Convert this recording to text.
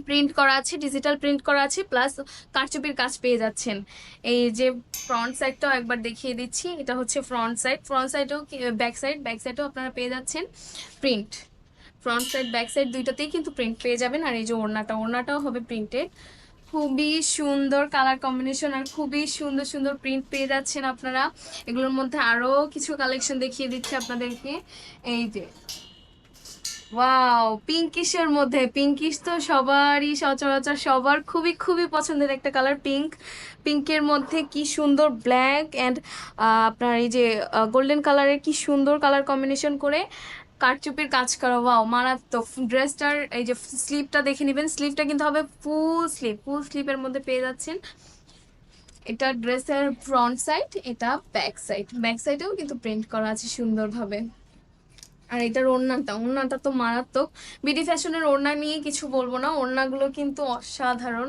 Print করা আছে, digital print করা আছে, প্লাস কারচুপির কাজ পেয়ে যাচ্ছেন। এই যে ফ্রন্ট সাইডটাও একবার দেখিয়ে দিচ্ছি, এটা হচ্ছে ফ্রন্ট সাইড, ফ্রন্ট সাইডও ব্যাক সাইডও আপনারা পেয়ে যাচ্ছেন print. Front side back side দুইটাতেই কিন্তু প্রিন্ট পেয়ে যাবেন। আর এই যে ওড়নাটাও হবে প্রিন্টেড। খুবই সুন্দর কালার কম্বিনেশন আর খুবই সুন্দর সুন্দর প্রিন্ট পেয়ে যাচ্ছেন আপনারা। এগুলোর মধ্যে আরো কিছু কালেকশন দেখিয়ে দিচ্ছি আপনাদেরকে। এই যে ওয়াও, পিঙ্কিশের মধ্যে, পিঙ্কিশ তো সবারই সচরাচর সবার খুবই খুবই পছন্দের একটা কালার, পিঙ্ক। পিঙ্কের মধ্যে কি সুন্দর ব্ল্যাক অ্যান্ড আপনার এই যে গোল্ডেন কালারের কি সুন্দর কালার কম্বিনেশন করে কারচুপির কাজ করা। ওয়াও, মারাত্মক। ড্রেসটার এই যে স্লিভটা দেখে নেবেন, স্লিভটা কিন্তু হবে ফুল স্লিভের মধ্যে পেয়ে যাচ্ছেন। এটা ড্রেসের ফ্রন্ট সাইড, এটা ব্যাক সাইডেও কিন্তু প্রিন্ট করা আছে সুন্দরভাবে। আর এটার ওড়নাটা তো মারাত্মক। বিডি ফ্যাশনের ওড়না নিয়ে কিছু বলবো না, ওড়নাগুলো কিন্তু অসাধারণ।